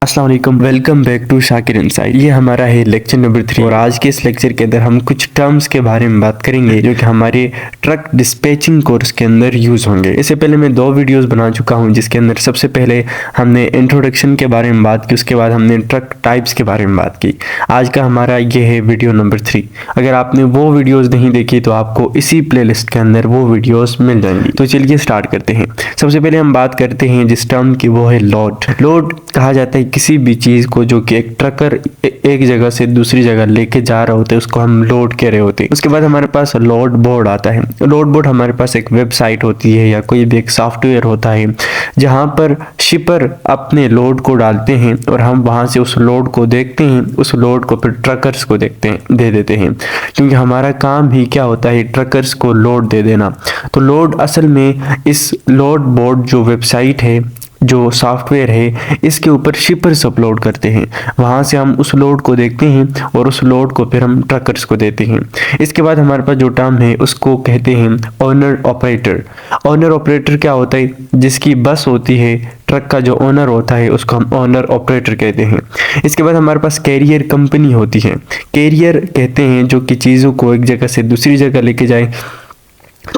अस्सलाम वालेकुम, welcome back to Shakir inside. ये हमारा है लेक्चर नंबर 3 और आज के इस लेक्चर के अंदर हम कुछ टर्म्स के बारे में बात करेंगे जो कि हमारे ट्रक डिस्पैचिंग कोर्स के अंदर यूज़ होंगे। इससे पहले मैं 2 वीडियोस बना चुका हूं जिसके अंदर सबसे पहले हमने इंट्रोडक्शन के बारे में बात की, उसके बाद हमने ट्रक टाइप्स के बारे में बात की। आज का हमारा ये है वीडियो नंबर 3। अगर आपने वो वीडियोज़ नहीं देखी तो आपको इसी प्ले लिस्ट के अंदर वो वीडियोज़ मिल जाएंगी। तो चलिए स्टार्ट करते हैं। सबसे पहले हम बात करते हैं जिस टर्म की, वो है लोड। लोड कहा जाता है किसी भी चीज़ को जो कि एक ट्रकर एक जगह से दूसरी जगह लेके जा रहा होता है, उसको हम लोड कह रहे होते हैं। उसके बाद हमारे पास लोड बोर्ड आता है। लोड बोर्ड हमारे पास एक वेबसाइट होती है या कोई भी एक सॉफ्टवेयर होता है जहाँ पर शिपर अपने लोड को डालते हैं और हम वहाँ से उस लोड को देखते हैं, उस लोड को फिर ट्रकर्स को दे देते हैं, क्योंकि हमारा काम ही क्या होता है, ट्रकर्स को लोड दे देना। तो लोड असल में इस लोड बोर्ड जो वेबसाइट है, जो सॉफ्टवेयर है, इसके ऊपर शिपर्स अपलोड करते हैं। वहाँ से हम उस लोड को देखते हैं और उस लोड को फिर हम ट्रकर्स को देते हैं। इसके बाद हमारे पास जो टर्म है उसको कहते हैं ओनर ऑपरेटर। ओनर ऑपरेटर क्या होता है, जिसकी बस होती है, ट्रक का जो ओनर होता है उसको हम ओनर ऑपरेटर कहते हैं। इसके बाद हमारे पास कैरियर कंपनी होती है। कैरियर कहते हैं जो कि चीज़ों को एक जगह से दूसरी जगह लेके जाए।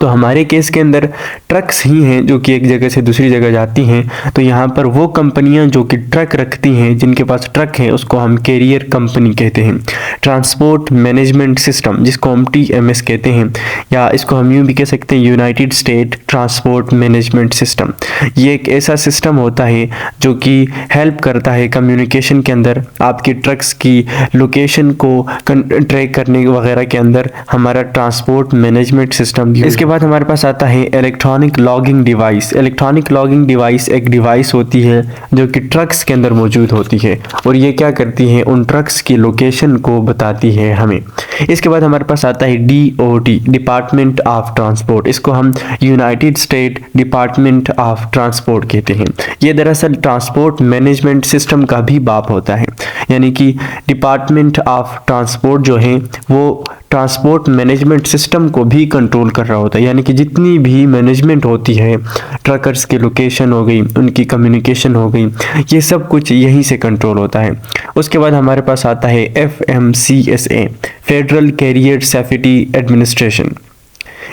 तो हमारे केस के अंदर ट्रक्स ही हैं जो कि एक जगह से दूसरी जगह जाती हैं। तो यहाँ पर वो कंपनियाँ जो कि ट्रक रखती हैं, जिनके पास ट्रक हैं, उसको हम कैरियर कंपनी कहते हैं। ट्रांसपोर्ट मैनेजमेंट सिस्टम, जिसको हम TMS कहते हैं, या इसको हम यूँ भी कह सकते हैं United state transport management system. ये एक ऐसा सिस्टम होता है जो कि हेल्प करता है कम्युनिकेशन के अंदर, आपकी ट्रक्स की लोकेशन को ट्रैक करने वगैरह के अंदर हमारा ट्रांसपोर्ट मैनेजमेंट सिस्टम। इसके बाद हमारे पास आता है electronic logging device. Electronic logging device एक डिवाइस होती है जो कि ट्रक्स के अंदर मौजूद होती है और ये क्या करती है, उन ट्रक्स की लोकेशन को बताती है हमें। इसके बाद हमारे पास आता है DOT, डिपार्टमेंट ऑफ ट्रांसपोर्ट। इसको हम United state department of transport कहते हैं। ये दरअसल ट्रांसपोर्ट मैनेजमेंट सिस्टम का भी बाप होता है, यानी कि डिपार्टमेंट ऑफ ट्रांसपोर्ट जो है वो ट्रांसपोर्ट मैनेजमेंट सिस्टम को भी कंट्रोल कर रहा होता है। यानी कि जितनी भी मैनेजमेंट होती है, ट्रकर्स की लोकेशन हो गई, उनकी कम्युनिकेशन हो गई, ये सब कुछ यहीं से कंट्रोल होता है। उसके बाद हमारे पास आता है FMCSA, Federal Carrier Safety Administration.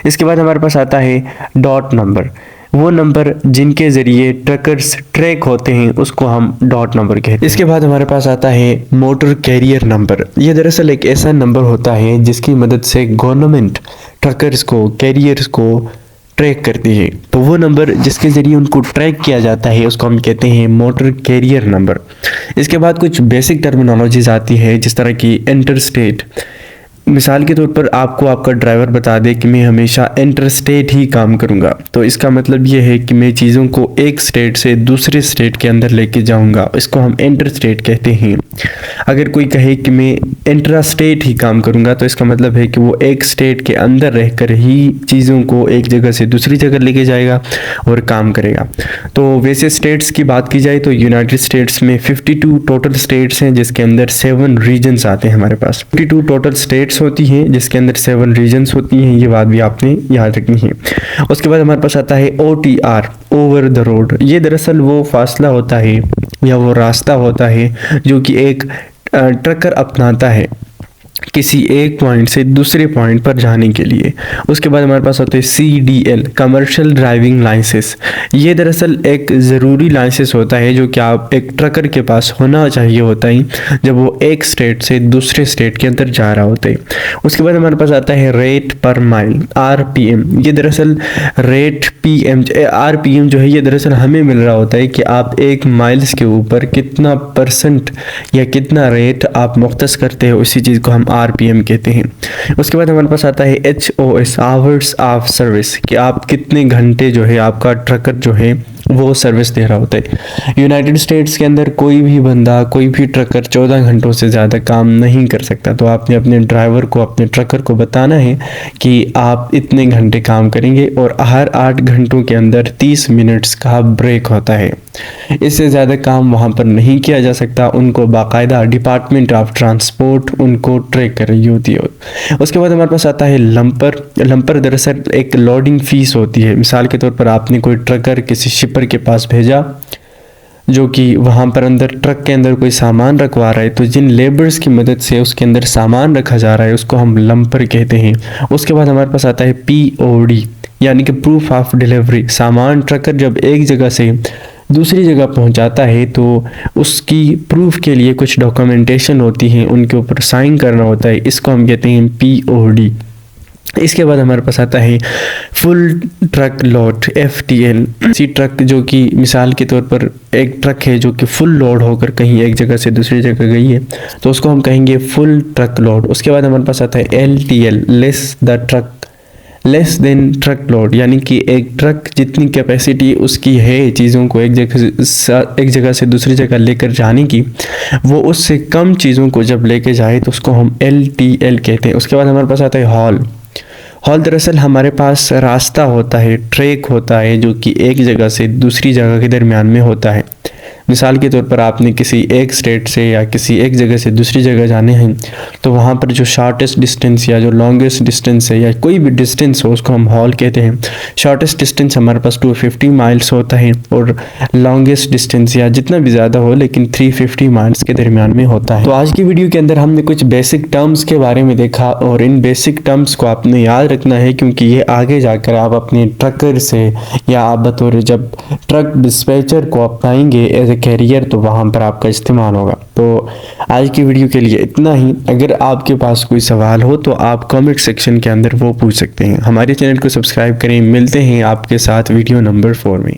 इसके बाद हमारे पास आता है डॉट नंबर। वो नंबर जिनके ज़रिए ट्रकर्स ट्रैक होते हैं उसको हम डॉट नंबर कहते हैं। इसके बाद हमारे पास आता है मोटर कैरियर नंबर। ये दरअसल एक ऐसा नंबर होता है जिसकी मदद से गवर्नमेंट ट्रकर्स को, कैरियर्स को ट्रैक करती है। तो वो नंबर जिसके ज़रिए उनको ट्रैक किया जाता है उसको हम कहते हैं मोटर कैरियर नंबर। इसके बाद कुछ बेसिक टर्मिनोलॉजीज आती है, जिस तरह की इंटर स्टेट। मिसाल के तौर पर आपको आपका ड्राइवर बता दे कि मैं हमेशा इंटर स्टेट ही काम करूंगा, तो इसका मतलब ये है कि मैं चीज़ों को एक स्टेट से दूसरे स्टेट के अंदर लेके जाऊंगा, इसको हम इंटर स्टेट कहते हैं। अगर कोई कहे कि मैं इंट्रा स्टेट ही काम करूंगा, तो इसका मतलब है कि वो एक स्टेट के अंदर रहकर ही चीज़ों को एक जगह से दूसरी जगह लेके जाएगा और काम करेगा। तो वैसे स्टेट्स की बात की जाए तो यूनाइटेड स्टेट्स में 52 टोटल स्टेट्स हैं, जिसके अंदर 7 रीजन्स आते हैं। हमारे पास 52 टोटल स्टेट्स होती हैं जिसके अंदर 7 रीजन्स होती हैं। ये बात भी आपने याद रखनी है। उसके बाद हमारे पास आता है OTR, ओवर द रोड। ये दरअसल वो फासला होता है या वो रास्ता होता है जो कि एक ट्रकर अपनाता है किसी एक पॉइंट से दूसरे पॉइंट पर जाने के लिए। उसके बाद हमारे पास होते हैं CDL, कमर्शियल ड्राइविंग लाइसेंस। ये दरअसल एक ज़रूरी लाइसेंस होता है जो कि आप एक ट्रकर के पास होना चाहिए होता है जब वो एक स्टेट से दूसरे स्टेट के अंदर जा रहा होता है। उसके बाद हमारे पास आता है रेट पर माइल, RPM। ये दरअसल RPM जो है ये दरअसल हमें मिल रहा होता है कि आप 1 माइल्स के ऊपर कितना % या कितना रेट आप मुख्तस करते हैं, उसी चीज़ को हम RPM कहते हैं। उसके बाद हमारे पास आता है HOS, आवर्स ऑफ सर्विस, कि आप कितने घंटे जो है आपका ट्रकर जो है वो सर्विस दे रहा होता है। यूनाइटेड स्टेट्स के अंदर कोई भी बंदा, कोई भी ट्रकर 14 घंटों से ज़्यादा काम नहीं कर सकता। तो आपने अपने ड्राइवर को, अपने ट्रकर को बताना है कि आप इतने घंटे काम करेंगे और हर 8 घंटों के अंदर 30 मिनट्स का ब्रेक होता है। इससे ज़्यादा काम वहाँ पर नहीं किया जा सकता। उनको बाकायदा डिपार्टमेंट ऑफ ट्रांसपोर्ट उनको ट्रैक कर रही होती है। उसके बाद हमारे पास आता है लंपर। लंपर दरअसल एक लोडिंग फीस होती है। मिसाल के तौर पर आपने कोई ट्रकर किसी शिपर के पास भेजा, जो कि वहाँ पर अंदर ट्रक के अंदर कोई सामान रखवा रहा है, तो जिन लेबर्स की मदद से उसके अंदर सामान रखा जा रहा है उसको हम लंपर कहते हैं। उसके बाद हमारे पास आता है POD यानी कि प्रूफ ऑफ डिलीवरी। सामान ट्रकर जब एक जगह से दूसरी जगह पहुंचाता है तो उसकी प्रूफ के लिए कुछ डॉक्यूमेंटेशन होती है, उनके ऊपर साइन करना होता है, इसको हम कहते हैं POD। इसके बाद हमारे पास आता है फुल ट्रक लोड FTL। इसी ट्रक जो कि मिसाल के तौर पर एक ट्रक है जो कि फुल लोड होकर कहीं एक जगह से दूसरी जगह गई है तो उसको हम कहेंगे फुल ट्रक लोड। उसके बाद हमारे पास आता है LTL less than truck load, यानी कि एक ट्रक जितनी कैपेसिटी उसकी है चीज़ों को एक जगह से दूसरी जगह लेकर जाने की, वो उससे कम चीज़ों को जब लेके जाए तो उसको हम LTL कहते हैं। उसके बाद हमारे पास आता है हॉल दरअसल हमारे पास रास्ता होता है, ट्रैक होता है जो कि एक जगह से दूसरी जगह के दरमियान में होता है। मिसाल के तौर पर आपने किसी एक स्टेट से या किसी एक जगह से दूसरी जगह जाने हैं तो वहाँ पर जो शॉर्टेस्ट डिस्टेंस या जो लॉन्गेस्ट डिस्टेंस है या कोई भी डिस्टेंस हो उसको हम हॉल कहते हैं। शॉर्टेस्ट डिस्टेंस हमारे पास 250 माइल्स होता है और लॉन्गेस्ट डिस्टेंस या जितना भी ज़्यादा हो लेकिन 350 माइल्स के दरमियान में होता है। तो आज की वीडियो के अंदर हमने कुछ बेसिक टर्म्स के बारे में देखा और इन बेसिक टर्म्स को आपने याद रखना है क्योंकि ये आगे जाकर आप अपने ट्रकर से या आप बतौर जब ट्रक डिस्पैचर को अपनाएंगे एज ए कैरियर तो वहाँ पर आपका इस्तेमाल होगा। तो आज की वीडियो के लिए इतना ही। अगर आपके पास कोई सवाल हो तो आप कमेंट सेक्शन के अंदर वो पूछ सकते हैं। हमारे चैनल को सब्सक्राइब करें। मिलते हैं आपके साथ वीडियो नंबर 4 में।